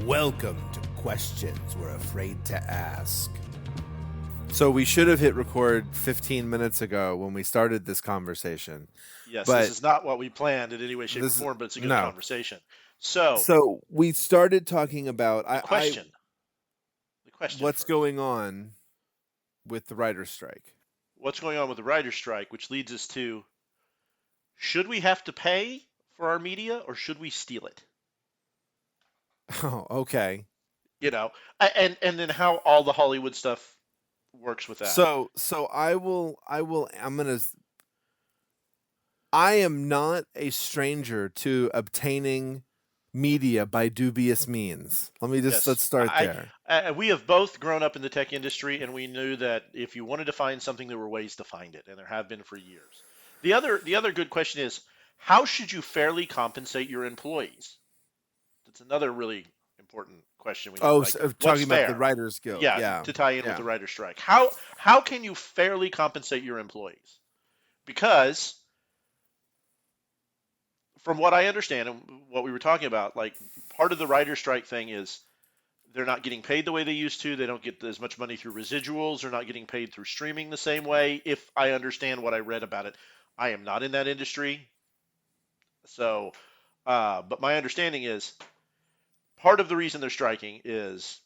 Welcome to Questions We're Afraid to Ask. So we should have hit record 15 minutes ago when we started this conversation. Yes, But this is not what we planned in any way, shape, or this is form, but it's a good no. conversation. So, So we started talking about the question. what's First. going on with the writer's strike. What's going on with the writer's strike, which leads us to, should we have to pay for our media or should we steal it? Oh, okay. You know, and then how all the Hollywood stuff works with that. So I am not a stranger to obtaining media by dubious means. Let's start there. We have both grown up in the tech industry, and we knew that if you wanted to find something, there were ways to find it, and there have been for years. The other good question is, how should you fairly compensate your employees? That's another really important question. Talking about the Writers Guild. Yeah, to tie in with the writer's strike. How can you fairly compensate your employees? Because from what I understand and what we were talking about, like part of the writer's strike thing is they're not getting paid the way they used to. They don't get as much money through residuals. They're not getting paid through streaming the same way. If I understand what I read about it, I am not in that industry. So, but my understanding is part of the reason they're striking is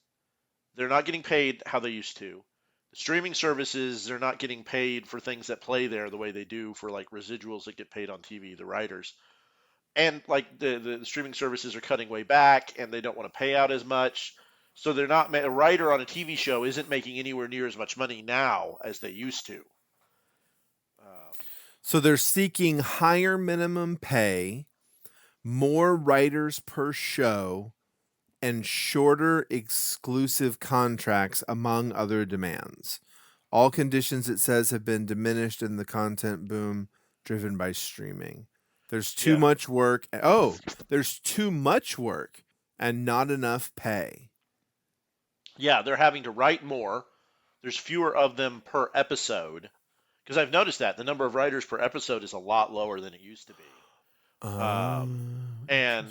they're not getting paid how they used to. The streaming services, they're not getting paid for things that play there the way they do for like residuals that get paid on TV, the writers. And like the streaming services are cutting way back and they don't want to pay out as much. So they're not a writer on a TV show isn't making anywhere near as much money now as they used to. So they're seeking higher minimum pay, more writers per show, and shorter exclusive contracts, among other demands. All conditions, it says, have been diminished in the content boom driven by streaming. There's too much work. There's too much work and not enough pay. Yeah, they're having to write more. There's fewer of them per episode. Because I've noticed that the number of writers per episode is a lot lower than it used to be. And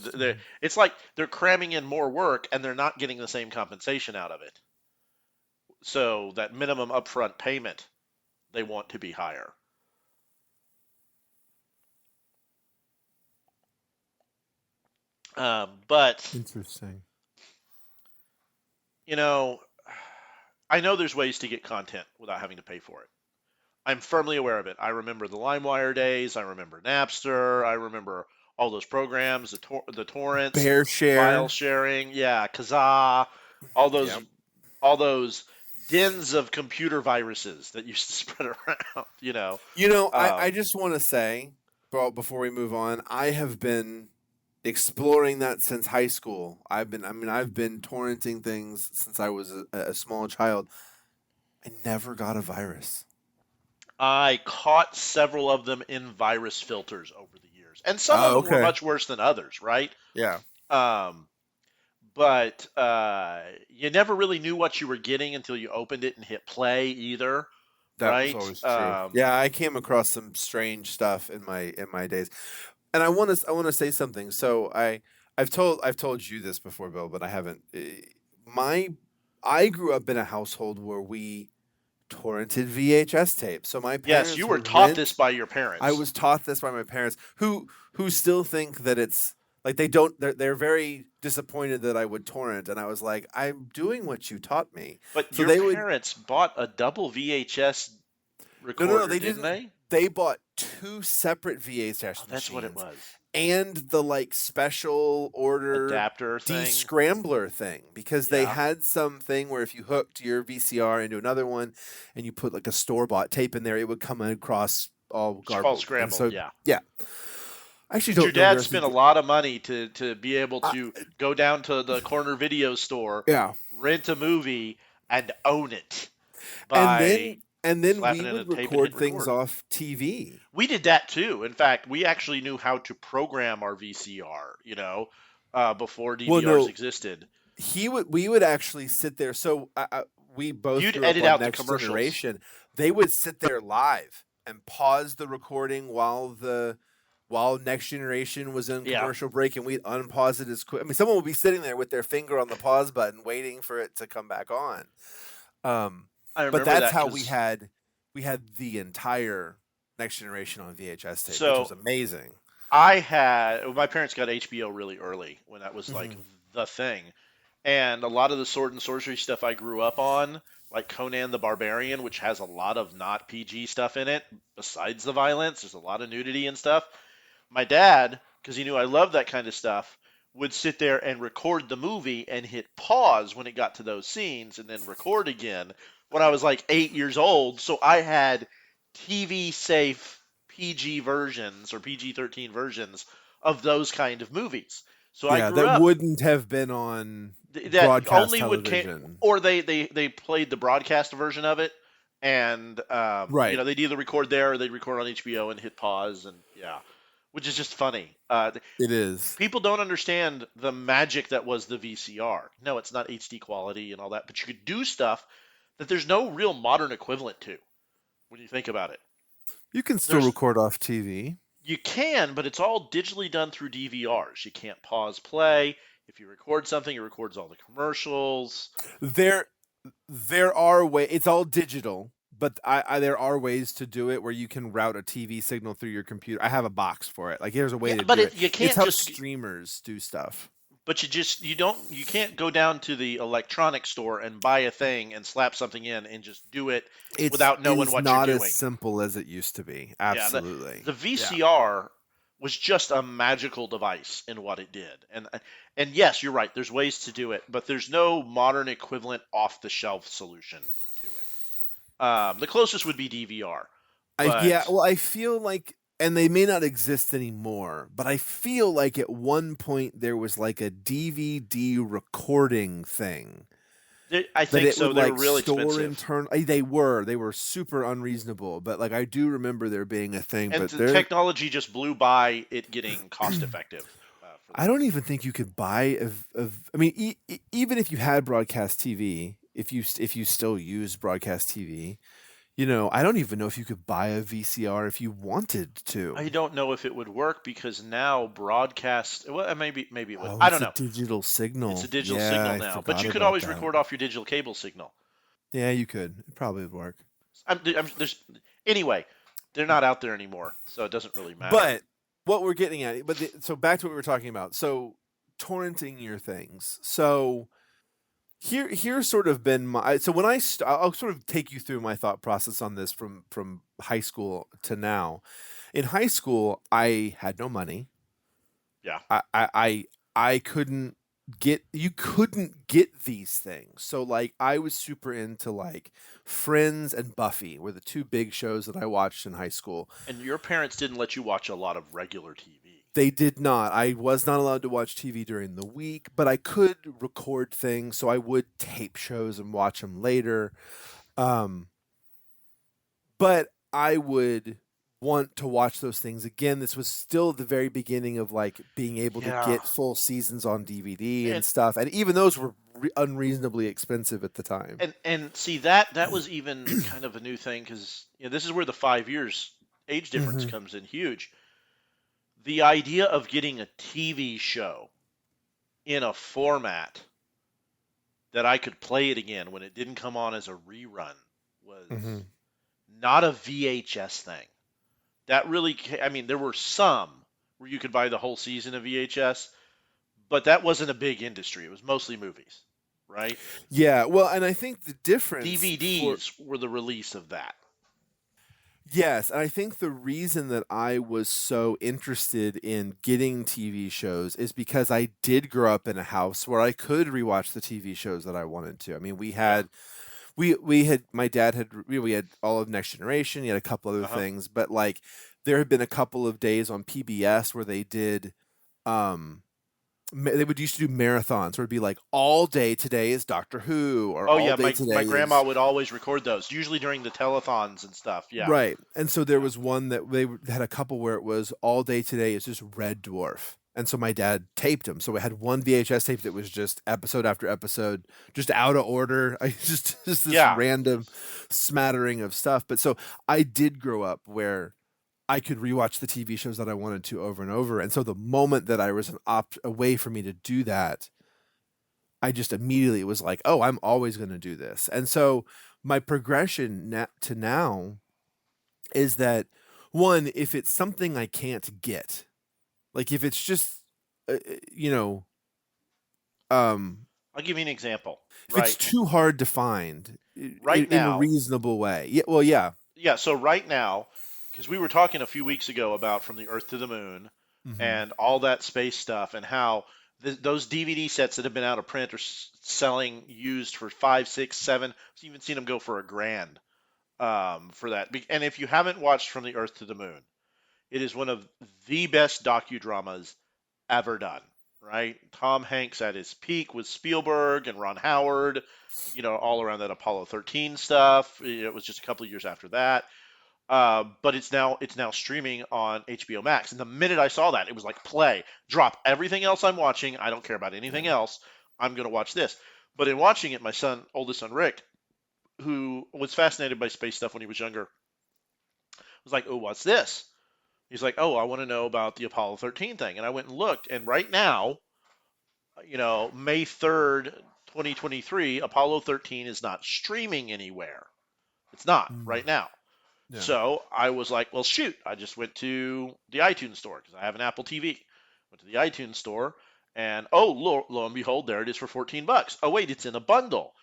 it's like they're cramming in more work and they're not getting the same compensation out of it. So that minimum upfront payment, they want to be higher. But interesting. I know there's ways to get content without having to pay for it. I'm firmly aware of it. I remember the LimeWire days. I remember Napster. I remember all those programs, the torrents, BearShare, file sharing, Kazaa, all those dens of computer viruses that used to spread around. I just want to say, before we move on, I have been exploring that since high school. I've been torrenting things since I was a small child. I never got a virus. I caught several of them in virus filters over the years, and some of them were much worse than others, right? Yeah. But you never really knew what you were getting until you opened it and hit play either. That was always true. I came across some strange stuff in my days, and I want to say something. So I've told you this before, Bill, but I haven't. I grew up in a household where we torrented VHS tapes. So my parents. Yes, you were taught this by your parents. I was taught this by my parents, who still think that it's like they don't. They're very disappointed that I would torrent, and I was like, I'm doing what you taught me. But so your parents bought a double VHS recorder, no, they didn't they? They bought two separate VHS machines. That's what it was. And the special order adapter descrambler thing, because they had something where if you hooked your VCR into another one and you put a store-bought tape in there, it would come across all garbled. It's called scrambled. So, yeah. Actually, don't your dad spent a lot of money to be able to go down to the corner video store, rent a movie, and own it. And then we would record things off TV. We did that too. In fact, we actually knew how to program our VCR, before DVRs existed. We would actually sit there. So we both You'd edit out the commercials. Generation. They would sit there live and pause the recording while the while Next Generation was in Yeah, commercial break, and we'd unpause it as quick. I mean, someone would be sitting there with their finger on the pause button, waiting for it to come back on. I But remember that's that how because we had the entire Next Generation on VHS tape, which was so amazing. my parents got HBO really early when that was like Hmm. the thing. And a lot of the sword and sorcery stuff I grew up on, like Conan the Barbarian, which has a lot of not PG stuff in it, besides the violence, there's a lot of nudity and stuff. My dad, because he knew I loved that kind of stuff, would sit there and record the movie and hit pause when it got to those scenes and then record again when I was like 8 years old. So I had TV safe PG versions or PG 13 versions of those kind of movies. So I Yeah, grew that up wouldn't have been on that broadcast only would ca- television. or they played the broadcast version of it and Right. they'd either record there or they'd record on HBO and hit pause and yeah, which is just funny. It is. People don't understand the magic that was the VCR. No, it's not HD quality and all that, but you could do stuff that there's no real modern equivalent to when you think about it. You can still There's record off TV. You can, but it's all digitally done through DVRs. You can't pause play. If you record something, it records all the commercials. There there are ways. It's all digital, but there are ways to do it where you can route a TV signal through your computer. I have a box for it. Like here's a way Yeah, to but do it. you It's can't how just streamers do stuff. but you can't go down to the electronics store and buy a thing and slap something in and just do it without It knowing is what you're not as doing. simple as it used to be. Yeah, Absolutely. the Yeah. VCR was just a magical device in what it did. And yes, you're right. There's ways to do it, but there's no modern equivalent off the shelf solution to it. The closest would be DVR, Yeah, but well, I feel like, and they may not exist anymore, but I feel like at one point there was like a DVD recording thing I that think it so. would They were like real store expensive. internal. They were super unreasonable, but like I do remember there being a thing. And But the there, technology just blew by it getting cost effective for I them. don't even think you could buy of. I mean, even if you had broadcast TV, if you still use broadcast TV, I don't even know if you could buy a VCR if you wanted I to. don't know if it would work because now broadcast. Well, maybe it would. Oh, I don't it's a know. digital It's a signal. digital Yeah, signal I now, but forgot you could about always that. record off your digital cable signal. Yeah, you could. It probably would work. There's anyway. They're not out there anymore, so it doesn't really matter. But what we're getting at, so back to what we were talking about. So torrenting your things. So here's sort of been my. So when I'll sort of take you through my thought process on this from high school to now. In high school, I had no money. Yeah, I couldn't get you couldn't get these things. So like I was super into like Friends and Buffy were the two big shows that I watched in high school. and your parents didn't let you watch a lot of regular TV. They did not. I was not allowed to watch TV during the week, but I could record things, so I would tape shows and watch them later. Um, but I would want to watch those things again. This was still the very beginning of like being able to Yeah, get full seasons on DVD and and stuff, and even those were unreasonably expensive at the time. and see that was even kind of a new thing because this is where the 5 years age difference Hmm. comes in huge. The idea of getting a TV show in a format that I could play it again when it didn't come on as a rerun was Hmm. not a VHS thing. That really, I mean, there were some where you could buy the whole season of VHS, but that wasn't a big industry. It was mostly movies, right? Yeah, well, and I think the difference for DVDs were the release of that. yes, and I think the reason that I was so interested in getting TV shows is because I did grow up in a house where I could rewatch the TV shows that I wanted to. I mean, Yeah. we had my dad had we had all of Next Generation, he had a couple other Uh huh. things, but like there had been a couple of days on PBS where they did um they would used to do marathons where it'd be like all day today is Doctor Who or Oh all yeah, day my today grandma is would always record those, usually during the telethons and stuff. Yeah. right. And so there Yeah. was one that had a couple where it was all day today is just Red Dwarf. And so my dad taped them. So we had one VHS tape that was just episode after episode, just out of order. I just this Yeah. random smattering of stuff. But so I did grow up where I could rewatch the TV shows that I wanted to over and over. And so the moment that I was a way for me to do that, I just immediately was like, oh, I'm always going to do this. And so my progression to now is that one, if it's something I can't get, like if it's just, you know, um, I'll give you an example. if it's Right, too hard to find right in a now, reasonable way. Yeah. Well, yeah. yeah. So right now, because we were talking a few weeks ago about From the Earth to the Moon Hmm. and all that space stuff, and how those DVD sets that have been out of print are selling used for 5, 6, 7. I've even seen them go for $1,000 for that. And if you haven't watched From the Earth to the Moon, it is one of the best docudramas ever done. Right? Tom Hanks at his peak with Spielberg and Ron Howard, all around that Apollo 13 stuff. It was just a couple of years after that. But it's now streaming on HBO Max. And the minute I saw that, it was like play, drop everything else I'm watching. I don't care about Yeah. anything else. I'm going to watch this. But in watching it, my oldest son Rick, who was fascinated by space stuff when he was younger, was like, "Oh, what's this?" He's like, "Oh, I want to know about the Apollo 13 thing." And I went and looked, and right now, May 3rd, 2023, Apollo 13 is not streaming anywhere. It's not Mm. right now. Yeah. So I was like, well, shoot. I just went to the iTunes store because I have an Apple TV. Went to the iTunes store, and oh, lo and behold, there it is for $14. Oh, wait, it's in a bundle.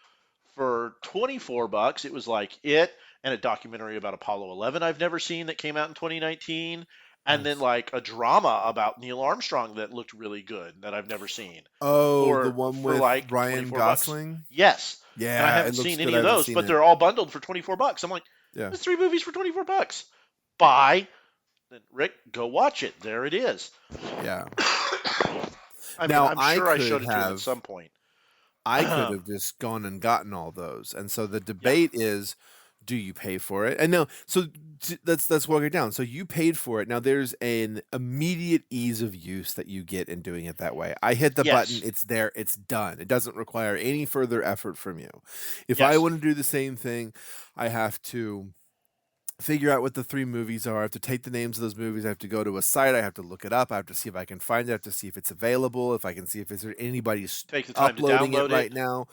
For $24, it was like it and a documentary about Apollo 11 I've never seen that came out in 2019, and then Nice. like a drama about Neil Armstrong that looked really good that I've never seen Oh, the for one for with like Ryan 24 bucks. Gosling? Yes. And I Yeah, it haven't looks seen good. any I of haven't those, seen but it. they're all bundled for 24 bucks. I'm like, Yeah. there's 3 movies for 24 bucks. Buy. Then Rick, go watch it. There it is. Yeah. I mean, Now I'm sure I showed it to him at some point. I could Yeah. have just gone and gotten all those. And so the debate is, do you pay for it? And no, so let's walk it down. So you paid for it. Now there's an immediate ease of use that you get in doing it that way. I hit the button, Yes. it's there, it's done. It doesn't require any further effort from you. If I Yes. want to do the same thing, I have to figure out what the three movies are. I have to take the names of those movies. I have to go to a site. I have to look it up. I have to see if I can find it. I have to see if it's available. If I can see if is there anybody Take the time to uploading it download it. right now.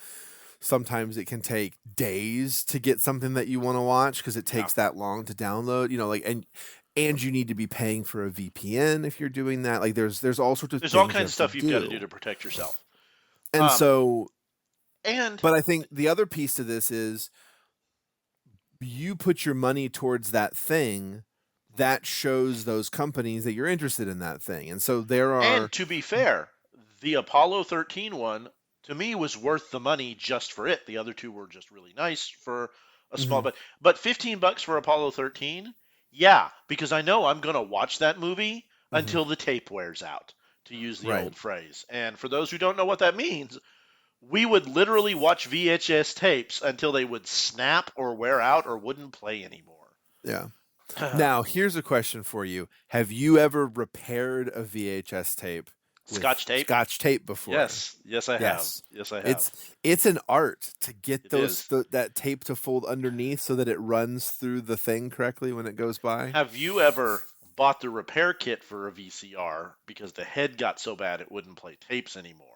Sometimes it can take days to get something that you want to watch because it Yeah. takes that long to download. Like and you need to be paying for a VPN if you're doing that. Like there's all sorts of There's all things you kinds of have to stuff you've got to do do. to protect yourself. And Um, so, and but I think the other piece to this is you put your money towards that thing that shows those companies that you're interested in that thing. And so there and are to be fair, the Apollo 13 one to me was worth the money just for it. The other two were just really nice for a small Mhm, but $15 for Apollo 13, yeah, because I know I'm gonna watch that movie mhm, until the tape wears out, to use the right. old phrase. And for those who don't know what that means, we would literally watch VHS tapes until they would snap or wear out or wouldn't play anymore. Yeah. Now, here's a question for you. Have you ever repaired a VHS tape with Scotch tape? Scotch tape before? Yes, yes, I have. Yes. Yes, I have. It's it's an art to get It is. that tape to fold underneath so that it runs through the thing correctly when it goes by. Have you ever bought the repair kit for a VCR because the head got so bad it wouldn't play tapes anymore?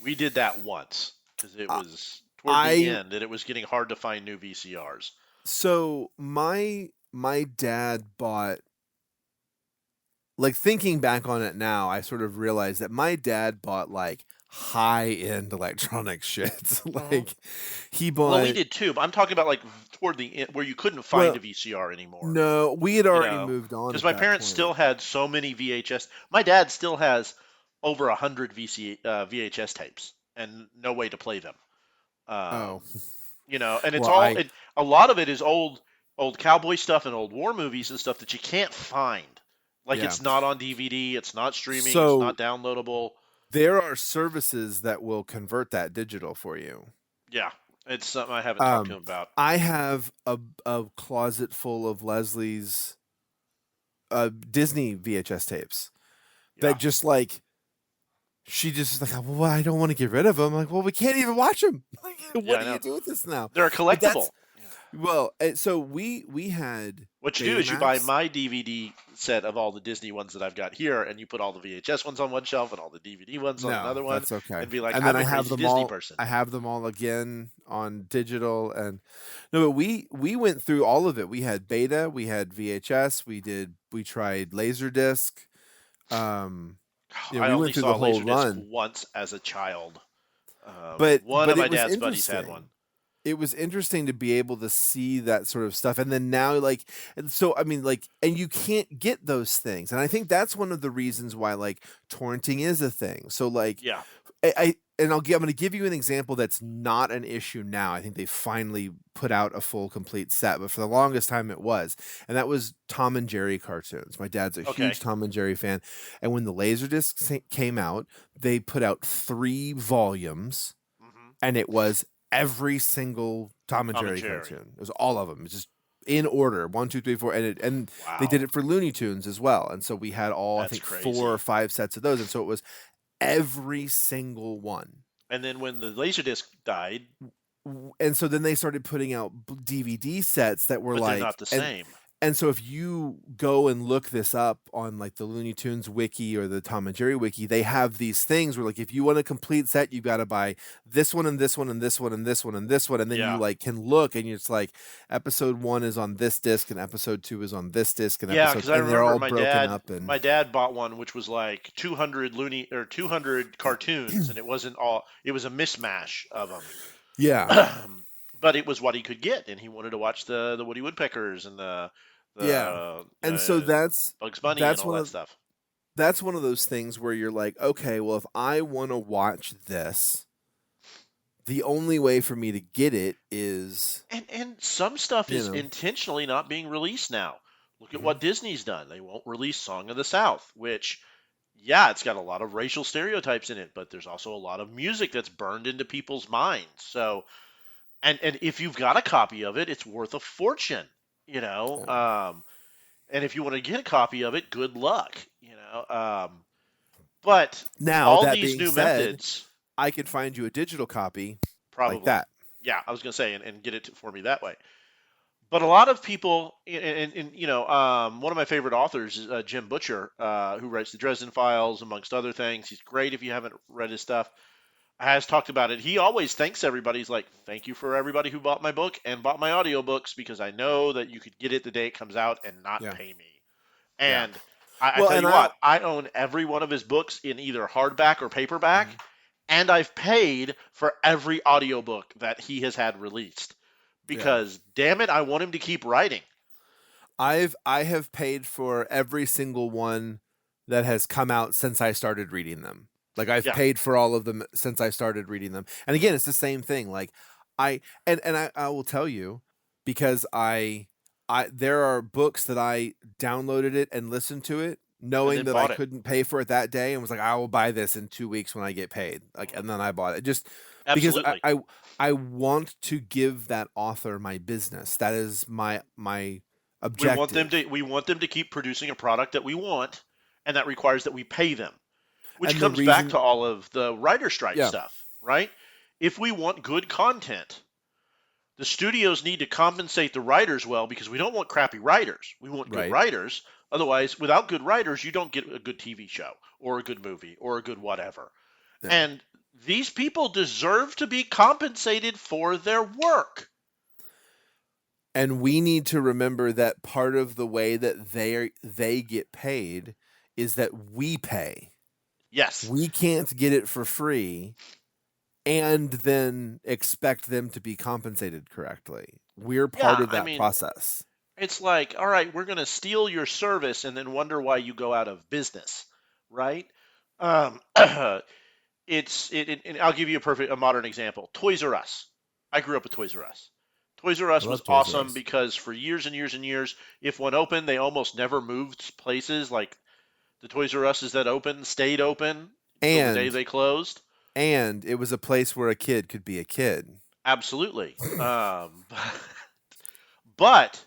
We did that once because it I was toward the I end and it was getting hard to find new VCRs. so my dad bought, like, thinking back on it now, I sort of realized that my dad bought like high end electronic shit. Hmm. Like he Well, we bought, did too, but I'm talking about like toward the end where you couldn't find a well, VCR anymore. no, we had You already know, moved on because at my that parents point. still had so many VHS. My dad still has over 100 VHS tapes and no way to play them. Oh, And it's well, all a lot of it is old cowboy stuff and old war movies and stuff that you can't find. Like yeah. it's not on DVD, it's not streaming, it's So not downloadable. there are services that will convert that digital for you. Yeah, it's something I haven't talked to Um, him about. I have a closet full of Leslie's Disney VHS tapes Yeah, that just like she just is like, well, I don't want to get rid of them. I'm like, well, we can't even watch them. Like, yeah, what I do you know. do with this now? They're a But that's collectible. Yeah. Well, so we had What you do is you buy Betamax. my DVD set of all the Disney ones that I've got here, and you put all the VHS ones on one shelf and all the DVD ones on No, another one, that's okay. and be like, And then I'm I a have crazy them Disney all. person. I have them all again on digital, and no, but we went through all of it. We had beta, we had VHS, we tried Laserdisc. Um, I we went only through the saw whole Laserdisc run, once as a child. One but of my it was dad's buddies had one. interesting. It was interesting to be able to see that sort of stuff, and then now, like, and so I mean, like, and you can't get those things, and I think that's one of the reasons why, like, torrenting is a thing. So, like, Yeah. I'm going to give you an example that's not an issue now. I think they finally put out a full complete set, but for the longest time it was, and that was Tom and Jerry cartoons. My dad's a Okay. huge Tom and Jerry fan, and when the Laserdisc came out, they put out 3 volumes, Hmm. and it was every single Tom and Tom and Jerry Jerry. cartoon. It was all of them. It's just in order, 1, 2, 3, 4, and they did Wow. it for Looney Tunes as well. And so we had all, I That's think, 4 or 5 sets of those, and so it was every single one. And then when the Laserdisc died, And so then they started putting out DVD sets that were but they're like, not the same. and so if you go and look this up on like the Looney Tunes wiki or the Tom and Jerry wiki, they have these things where like if you want a complete set, you got to buy this one and this one and this one and this one and this one, and then you Yeah. like can look and it's like episode 1 is on this disc and episode 2 is on this disc and Yeah, because I and they're remember all broken up and my dad bought one which was like 200 cartoons, and it wasn't all. It was a mismatch of yeah, them, but it was what he could get, and he wanted to watch the Woody Woodpeckers and yeah, the and so Bugs Bunny and that's all one that of stuff. that's one of those things where you're like, okay, well if I want to watch this, the only way for me to get it is, And some stuff you is know. intentionally not being released now. Look at Mhm. what Disney's done. They won't release Song of the South, which, yeah, it's got a lot of racial stereotypes in it, but there's also a lot of music that's burned into people's minds. So, and if you've got a copy of it, it's worth a fortune, you know. Yeah. And if you want to get a copy of it, good luck, you know. But Now, all that these being new said, methods, I could find you a digital copy like probably, that. yeah, I was gonna say, and get it for me that way. But a lot of people, and one of my favorite authors is Jim Butcher, who writes the Dresden Files, amongst other things. He's great if you haven't read his stuff. Has talked about it. He always thanks everybody. He's like, thank you for everybody who bought my book and bought my audiobooks, because I know that you could get it the day it comes out and not Yeah. pay me. Yeah. And I Well, tell and you what, I own every one of his books in either hardback or paperback, Mhm. and I've paid for every audiobook that he has had released, Yeah. because damn it, I want him to keep writing. I have paid for every single one that has come out since I started reading them. Like I've Yeah, paid for all of them since I started reading them. And again, it's the same thing. Like I will tell you, because I there are books that I downloaded it and listened to it and knowing then that I bought it. couldn't pay for it that day and was like, I will buy this in 2 weeks when I get paid. Like, Mhm. and then I bought it just because Absolutely. I want to give that author my business. That is my objective. We want them to keep producing a product that we want, and that requires that we pay them. Which And the comes back reason, to all of the writer strike yeah, stuff, right? If we want good content, the studios need to compensate the writers well, because we don't want crappy writers. We want good right. writers. Otherwise, without good writers, you don't get a good TV show or a good movie or a good whatever. Yeah. And these people deserve to be compensated for their work. And we need to remember that part of the way that they get paid is that we pay. Yes. We can't get it for free and then expect them to be compensated correctly. We're part Yeah, of I that mean, process. it's like, all right, we're going to steal your service and then wonder why you go out of business, right? Um, and I'll give you a modern example. Toys R Us. I grew up with Toys R Us. Toys R I Us was love Toys R awesome Us. because for years and years and years, if one opened, they almost never moved places. Like the Toys R Us's that opened stayed open until the day And they closed. it was a place where a kid could be a kid. Absolutely. But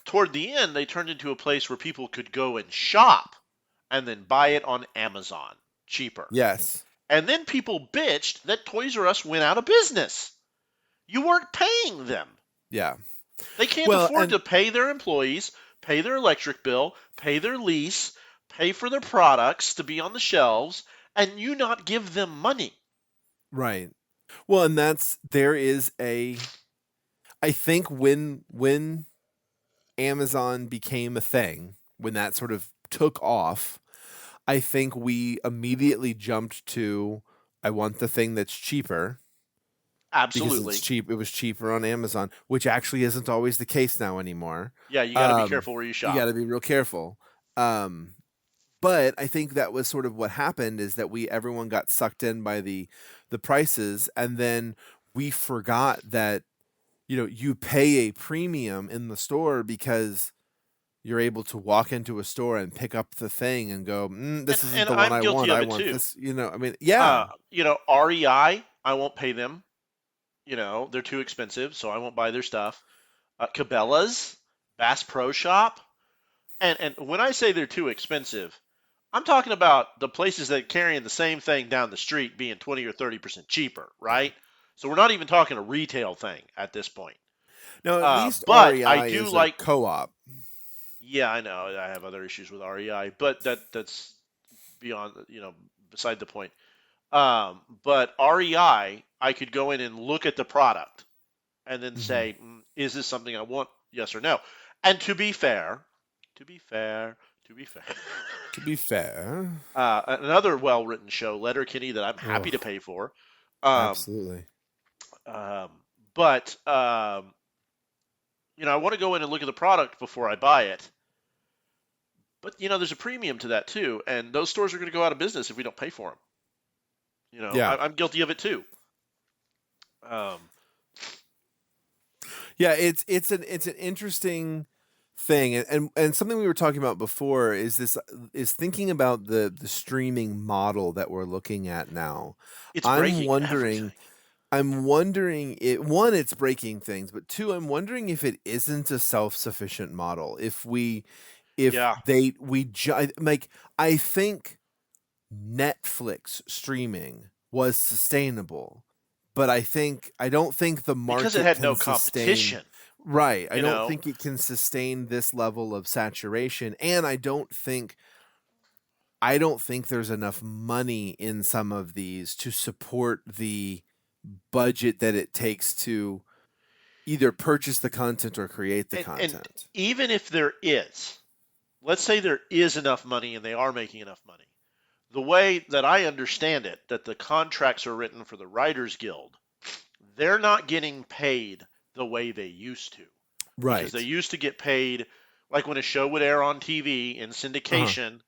toward the end, they turned into a place where people could go and shop and then buy it on Amazon cheaper. Yes. And then people bitched that Toys R Us went out of business. You weren't paying them. Yeah. They can't Well, afford and to pay their employees, pay their electric bill, pay their lease, pay for their products to be on the shelves, and you not give them money. right. Well, and there is a I think when Amazon became a thing, when that sort of took off, I think we immediately jumped to I want the thing that's cheaper because it's Absolutely. cheap. It was cheaper on Amazon, which actually isn't always the case now anymore. Yeah, you got to be Um, careful where you you shop. got to be real careful. Um, but I think that was sort of what happened is that we everyone got sucked in by the prices, and then we forgot that you pay a premium in the store because you're able to walk into a store and pick up the thing and go, And this isn't and the one I'm I guilty want. of I it want too. this. I mean, yeah, REI, I won't pay them. They're too expensive, so I won't buy their stuff. Cabela's, Bass Pro Shop, and when I say they're too expensive, I'm talking about the places that are carrying the same thing down the street being 20 or 30% cheaper, yeah. right? So we're not even talking a retail thing at this point. No, at least But I REI do is a like, co-op. yeah, I know I have other issues with REI, but that's beyond, beside the point. But REI, I could go in and look at the product and then Hmm. say, is this something I want? Yes or no. And to be fair, to be fair, To be fair, another well-written show, Letterkenny, that I'm happy to oh, pay for. Um, absolutely. um, but I want to go in and look at the product before I buy it. But there's a premium to that too, and those stores are going to go out of business if we don't pay for them. Yeah, I'm guilty of it too. Um, yeah. It's an interesting thing, and something we were talking about before is thinking about the streaming model that we're looking at now. it's I'm breaking wondering everything. I'm wondering it one, it's breaking things, but two, I'm wondering if it isn't a self-sufficient model. If Yeah, they we ju- like I think Netflix streaming was sustainable, but I don't think the because it market had no can sustain. competition. Right. I You don't know, think it can sustain this level of saturation, and I don't think there's enough money in some of these to support the budget that it takes to either purchase the content or create the and content. even if there is, let's say there is enough money and they are making enough money. The way that I understand it, that the contracts are written for the Writers Guild, they're not getting paid the way they used to. Because they Right. used to get paid, like when a show would air on TV in Uh-huh. syndication,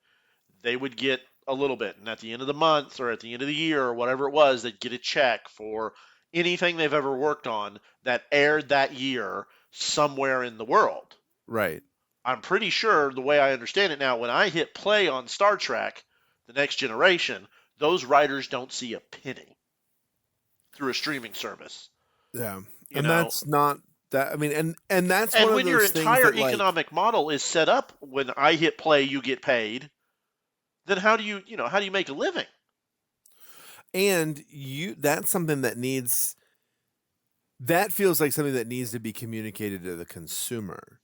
they would get a little bit. And at the end of the month or at the end of the year or whatever it was, they'd get a check for anything they've ever worked on that aired that year somewhere in the world. Right. I'm pretty sure the way I understand it now, when I hit play on Star Trek, The Next Generation, those writers don't see a penny through a streaming service. Yeah. You And know, that's not that I mean and that's one and of when your those things entire that like economic model is set up, when I hit play, you get paid. Then how do you make a living? and that's something that feels like something that needs to be communicated to the consumer.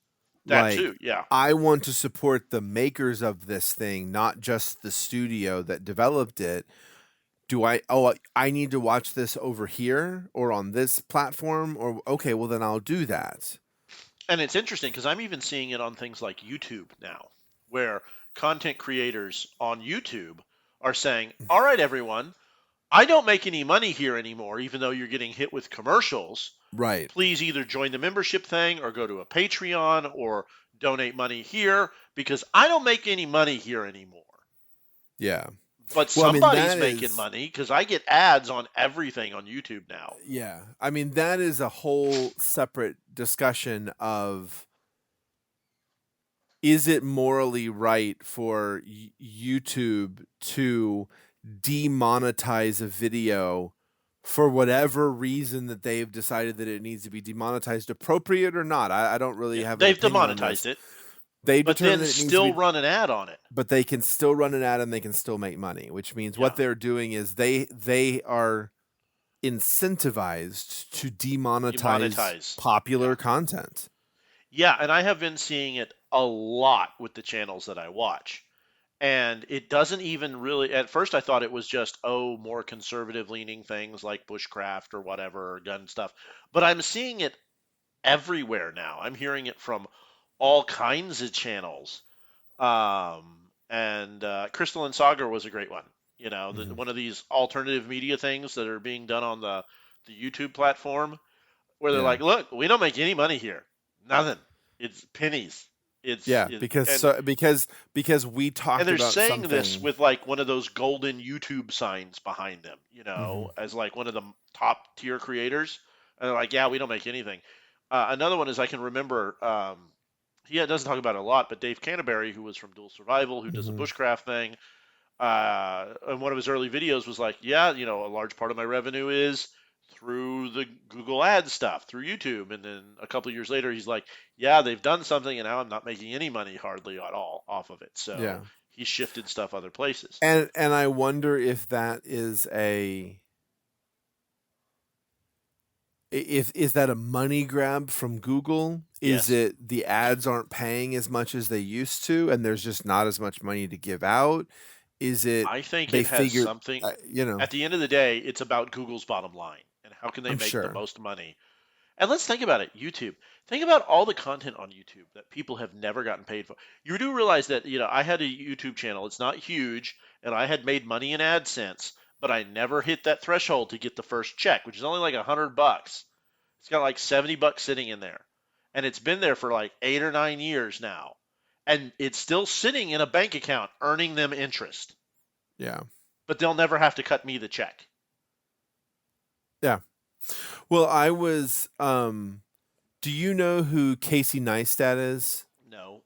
That Like too, yeah. I want to support the makers of this thing, not just the studio that developed it. I need to watch this over here or on this platform or okay, well then I'll do that. And it's interesting because I'm even seeing it on things like YouTube now, where content creators on YouTube are saying, all right, everyone, I don't make any money here anymore, even though you're getting hit with commercials. Right. Please either join the membership thing or go to a Patreon or donate money here because I don't make any money here anymore. Yeah. But Well, I mean somebody's that making is money because I get ads on everything on YouTube now. yeah. I mean that is a whole separate discussion of is it morally right for YouTube to demonetize a video for whatever reason that they've decided that it needs to be demonetized, appropriate or not? I don't really Yeah, have an they've opinion on this. demonetized it, They but determine then that it needs to still be, run an ad on it. but they can still run an ad and they can still make money, which means what Yeah. they're doing is they are incentivized to demonetize Demonetize. popular Yeah. content. Yeah, and I have been seeing it a lot with the channels that I watch. And it doesn't even really, at first I thought it was just, oh, more conservative leaning things like bushcraft or whatever, or gun stuff. But I'm seeing it everywhere now. I'm hearing it from all kinds of channels. And Crystal and Sagar was a great one. Hmm. One of these alternative media things that are being done on the YouTube platform where they're Yeah. like, look, we don't make any money here. Nothing. It's pennies. It's Yeah, it, because and because we and talked they're about saying this something. with like one of those golden YouTube signs behind them, Hmm. as like one of the top tier creators. And they're like, yeah, we don't make anything. Another one is I can remember, he doesn't talk about it a lot, but Dave Canterbury, who was from Dual Survival, who does a Hmm. bushcraft thing, and one of his early videos was like, yeah, a large part of my revenue is through the Google Ads stuff, through YouTube. And then a couple of years later, he's like, yeah, they've done something, and now I'm not making any money hardly at all off of it. So Yeah. he shifted stuff other places. And I wonder if that is a if is that a money grab from Google? Is Yes, it the ads aren't paying as much as they used to and there's just not as much money to give out? Is it I think they it has figured something. you know, At the end of the day, it's about Google's bottom line and how can they I'm make the sure. most money. And let's think about it, YouTube. Think about all the content on YouTube that people have never gotten paid for. You do realize that, I had a YouTube channel. It's not huge, and I had made money in AdSense, but I never hit that threshold to get the first check, which is only like $100. It's got like $70 sitting in there. And it's been there for like 8 or 9 years now. And it's still sitting in a bank account earning them interest. Yeah. But they'll never have to cut me the check. Yeah. Well, I was do you know who Casey Neistat is? No.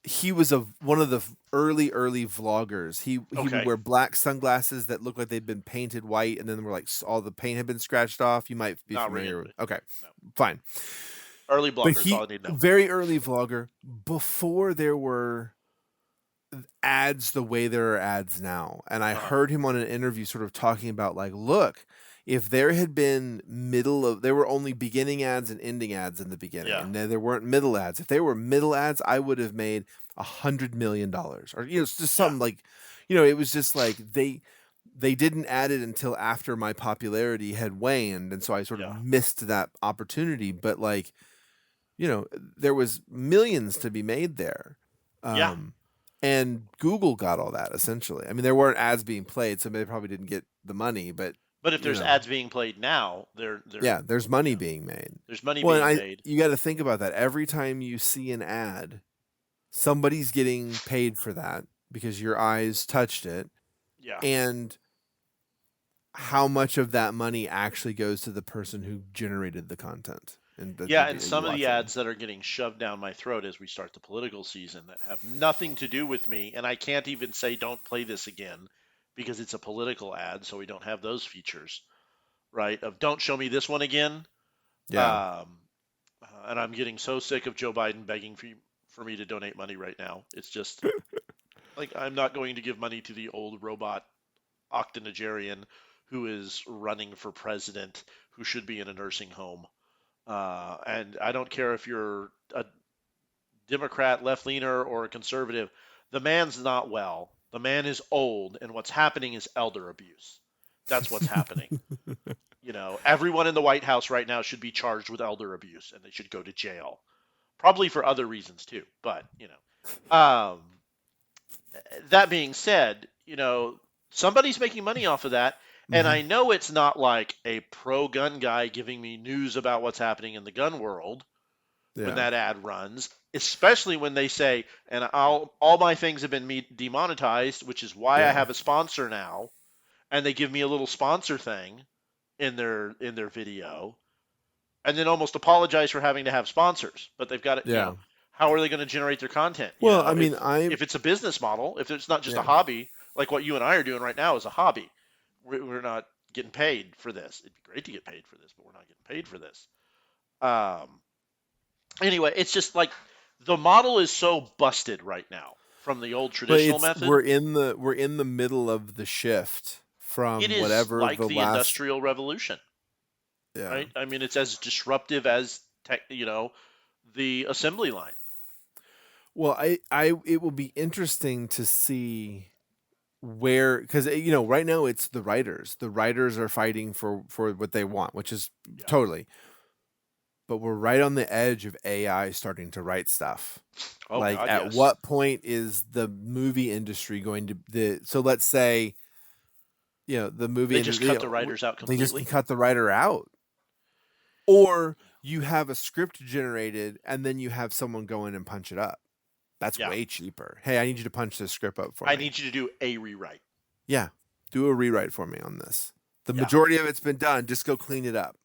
He was one of the early vloggers. He would Okay. wear black sunglasses that looked like they'd been painted white, and then were like all the paint had been scratched off. You might be Not familiar with. really. Okay, No. fine. Early But bloggers, all he I need to know. very early vlogger before there were ads the way there are ads now. And I Uh-huh. heard him on an interview sort of talking about like, look, if there had been there were only beginning ads and ending ads in the beginning, Yeah. and then there weren't middle ads. If there were middle ads, I would have made $100 million, or it's just Yeah. something like, it was just like they didn't add it until after my popularity had waned, and so I sort of Yeah. missed that opportunity. But like, there was millions to be made there. Yeah. Um, and Google got all that essentially. I mean, there weren't ads being played, so they probably didn't get the money, but But if there's ads being played now, yeah, there's you money know, being made. there's money Well, and being made. you got to think about that. Every time you see an ad, somebody's getting paid for that because your eyes touched it, Yeah. and how much of that money actually goes to the person who generated the content and the Yeah, and video you some of the watching. ads that are getting shoved down my throat as we start the political season that have nothing to do with me, and I can't even say don't play this again because it's a political ad, so we don't have those features, right? Of don't show me this one again. Yeah. And I'm getting so sick of Joe Biden begging for me to donate money right now. It's just like I'm not going to give money to the old robot octogenarian who is running for president who should be in a nursing home. And I don't care if you're a Democrat, left leaner, or a conservative. The man's not well. The man is old, and what's happening is elder abuse. That's what's happening. Everyone in the White House right now should be charged with elder abuse, and they should go to jail. Probably for other reasons too, but that being said, somebody's making money off of that. And Hmm. I know it's not like a pro gun guy giving me news about what's happening in the gun world when Yeah. that ad runs, especially when they say, and all my things have been demonetized, which is why I Yeah. have a sponsor now, and they give me a little sponsor thing in their video, and then almost apologize for having to have sponsors. But they've got it, Yeah. how are they going to generate their content? Well, I If mean, I if it's a business model, if it's not just a yeah. hobby, like what you and I are doing right now is a hobby, we're not getting paid for this. It'd be great to get paid for this, but we're not getting paid for this. Um, anyway, it's just like the model is so busted right now from the old But traditional it's method. we're in the middle of the shift It from is whatever like the the last Industrial Revolution. Yeah. right? I mean, it's as disruptive as the assembly line. Well, it will be interesting to see where, because right now it's the writers. The writers are fighting for what they want, which is Yeah. totally. But we're right on the edge of AI starting to write stuff. Oh Like, God, at yes. what point is the movie industry going to the? So let's say the movie They just industry, cut the writers out they just completely. can cut the writer out, or you have a script generated and then you have someone go in and punch it up. That's Yeah. way cheaper. Hey, I need you to punch this script up for I me. need you to do a rewrite. Yeah, do a rewrite for me on this. The Yeah. majority of it's been done. Just go clean it up.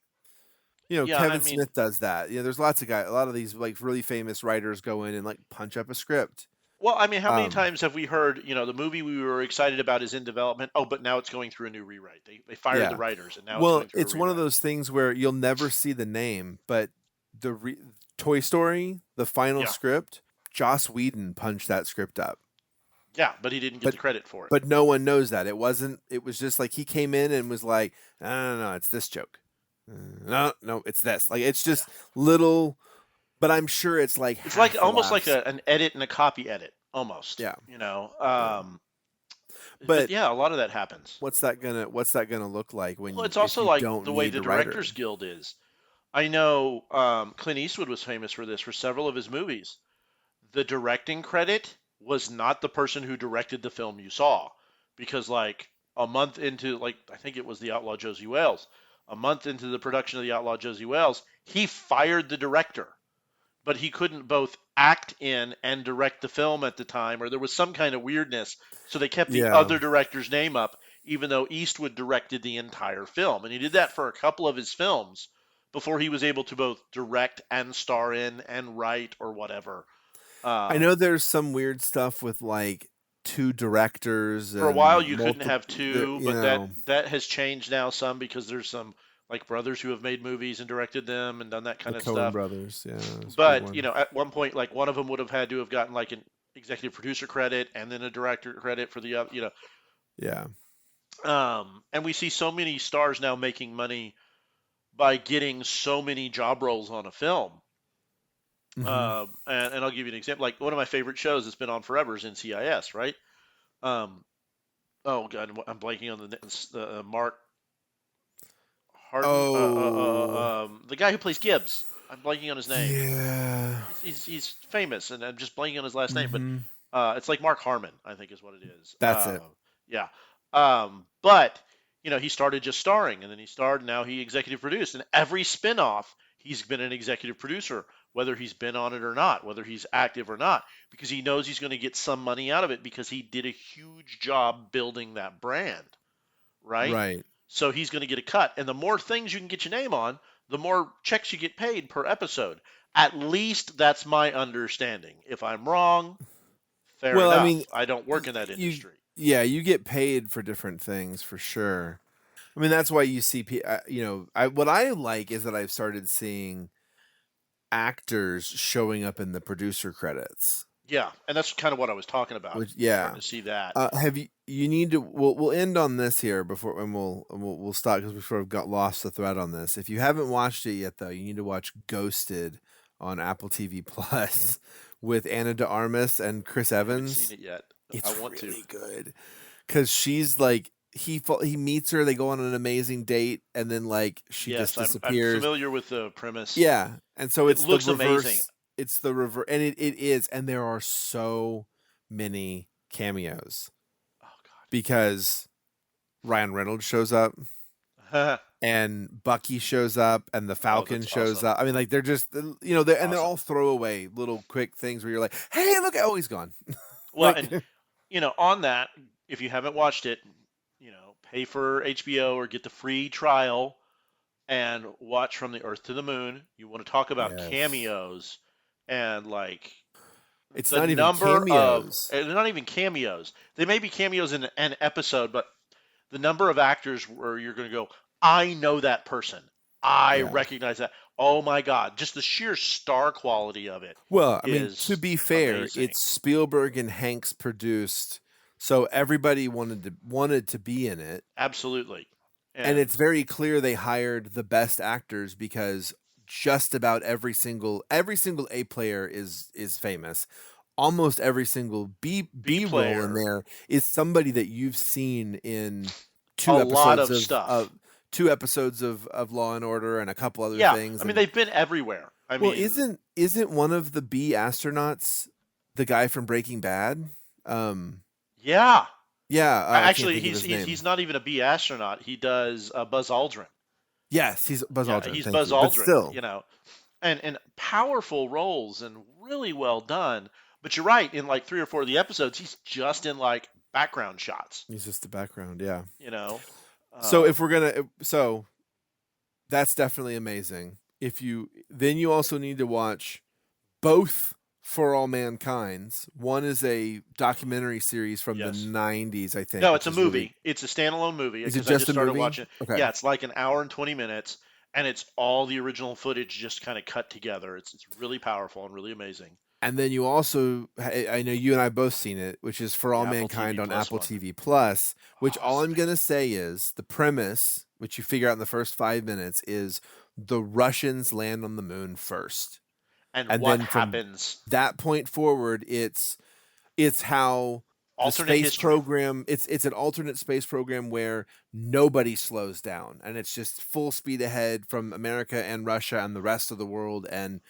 Yeah. I Kevin mean, Smith does that. There's lots of guys. A lot of these like really famous writers go in and like punch up a script. well, I mean, how many Um, times have we heard, the movie we were excited about is in development? Oh, but now it's going through a new rewrite. They fired the yeah. writers, and now it's Well, going through a it's one of rewrite. those things where you'll never see the name, but Toy Story, the final Yeah. script, Joss Whedon punched that script up. Yeah, but he didn't get But the credit for it. but no one knows that. It was just like he came in and was like, no, it's this joke. No, it's this. Like, it's Yeah. just little, but I'm sure it's like It's like half the almost like laughs. an edit and a copy edit, almost. Yeah. Yeah. But But yeah, a lot of that happens. what's that gonna look like Well, when it's if also you like don't the way need the a writer? Directors Guild is. I know Clint Eastwood was famous for this for several of his movies. The directing credit was not the person who directed the film you saw, because like a month into, like, I think it was The Outlaw Josie Wales, a month into the production of The Outlaw Josie Wales, he fired the director, but he couldn't both act in and direct the film at the time, or there was some kind of weirdness. So they kept the Yeah. other director's name up, even though Eastwood directed the entire film. And he did that for a couple of his films before he was able to both direct and star in and write or whatever. I know Um, there's some weird stuff with like two directors for a while, and you couldn't multiple have two, but that you know, that has changed now some because there's some like brothers who have made movies and directed them and done that the kind of Cohen stuff. brothers. Yeah, it's a big But one. at one point, like one of them would have had to have gotten like an executive producer credit and then a director credit for the other. Yeah. And we see so many stars now making money by getting so many job roles on a film. Hmm. And I'll give you an example. Like one of my favorite shows that's been on forever is NCIS, right? Um, oh God, I'm blanking on the Mark Harden, Oh, the guy who plays Gibbs. I'm blanking on his name. yeah. He's famous, and I'm just blanking on his last name. But Hmm. it's like Mark Harmon, I think is what it is. That's it. Yeah. But he started just starring, and then he starred. Now he executive produced, and every spinoff he's been an executive producer, whether he's been on it or not, whether he's active or not, because he knows he's going to get some money out of it because he did a huge job building that brand, right? Right. So he's going to get a cut. And the more things you can get your name on, the more checks you get paid per episode. At least that's my understanding. If I'm wrong, fair Well, I mean, enough. I don't work in that you industry. yeah, you get paid for different things for sure. I mean, that's why you see I what I like is that I've started seeing actors showing up in the producer credits. Yeah, and that's kind of what I was talking about. Which, Starting yeah. to see that. Have you need to we'll end on this here before and we'll stop because we sort of got lost the thread on this. If you haven't watched it yet though, you need to watch Ghosted on Apple TV Plus with Anna de Armas and Chris I haven't seen Evans. it yet. I It's want to. really good cuz she's like he meets her, they go on an amazing date and then like she just Yes, I'm disappears. familiar with the premise. Yeah. And so It it's the looks amazing. reverse, and it is, and there are so many cameos Oh because Ryan Reynolds shows up God. and Bucky shows up and the Oh, Falcon that's shows awesome. up. I mean, like they're just they're Awesome. all throwaway little quick things where you're like, hey, look, oh, he's gone. Well, Like, and on that, if you haven't watched it, pay for HBO or get the free trial and watch From the Earth to the Moon. You want to talk about yes, cameos and like it's the not even number of, cameos. and they're not even cameos. They may be cameos in an episode, but the number of actors where you're going to go, I know that person. I Yeah. recognize that. Oh my God. Just the sheer star quality of it Well, I mean, to is be fair, amazing. it's Spielberg and Hanks produced, so everybody wanted to be in it. Absolutely. And it's And very clear they hired the best actors because just about every single A player is famous. Almost every single B B role in player, there is somebody that you've seen in a two lot episodes of of stuff. Law and Order and a couple other Yeah, things. I mean And they've been everywhere. I well, mean, isn't one of the B astronauts the guy from Breaking Bad? Um, yeah. yeah, I can't Actually, think of he's his he's name. he's not even a B astronaut. He does Buzz Aldrin. Yes, he's Buzz Yeah, Aldrin. he's Thank Buzz you. But Aldrin. still, And powerful roles and really well done. But you're right. In like three or four of the episodes, he's just in like background shots. he's just the background. Yeah. You know. So Um, if we're gonna, so that's definitely amazing. If you then you also need to watch both For All Mankind's. One is a documentary series from the yes. '90s, I think, No, it's which a is really. movie. It's a standalone movie Is it because I just just a started movie? watching. Okay. Yeah, it's like an hour and 20 minutes, and it's all the original footage just kind of cut together. It's really powerful and really amazing. And then you also, I know you and I both seen it, which is For The All Apple Mankind TV on Plus Apple one. TV Plus. Which Oh, all it's I'm gonna amazing. say is the premise, which you figure out in the first 5 minutes, is the Russians land on the moon first, And and what then from happens? that point forward, it's how the Alternate space history. program. It's an alternate space program where nobody slows down, and it's just full speed ahead from America and Russia and the rest of the world. And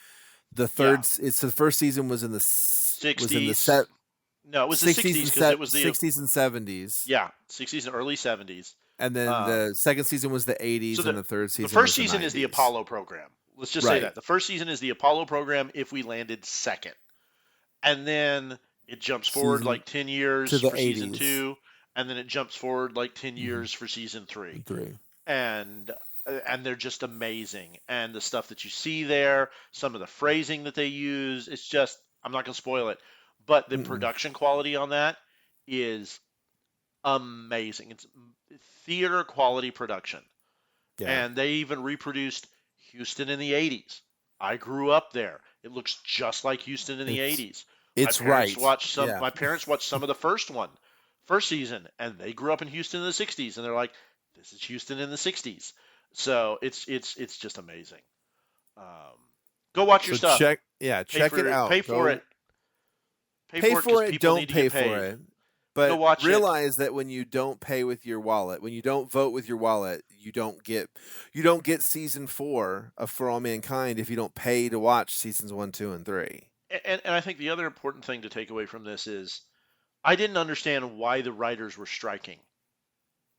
Yeah, it's the first season was in the 60s. set No, it was the 60s 60s and because set it was the 60s and 70s, yeah 60s and early 70s. and then Um, the second season was the so 80s, and the the third the season first was the season is the 90s. Apollo program. Let's just say Right. that the first season is the Apollo program if we landed second. And then it jumps forward Season like 10 years to the for season 80s. 2, and then it jumps forward like 10 Mhm. years for season 3. And three. And they're just amazing, and the stuff that you see there, some of the phrasing that they use, it's just, I'm not going to spoil it, but the Mm-mm. production quality on that is amazing. It's theater quality production. Yeah. And they even reproduced Houston in the 80s. I grew up there. It looks just like Houston in the It's 80s. it's right. Yeah. My parents watched some of the first season, and they grew up in Houston in the 60s, and they're like, this is Houston in the 60s. So it's just amazing. Um, go watch your So stuff. check it out. Pay for Go it. Pay pay for it because for it, people need don't to get pay for paid. it. Go But watch it. realize that when you don't pay with your wallet, when you don't vote with your wallet, you don't get season 4 of For All Mankind if you don't pay to watch seasons 1, 2, and 3. And I think the other important thing to take away from this is I didn't understand why the writers were striking,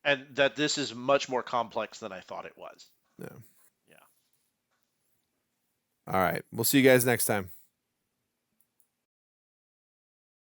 and that this is much more complex than I thought it was. No. Yeah. All right. We'll see you guys next time.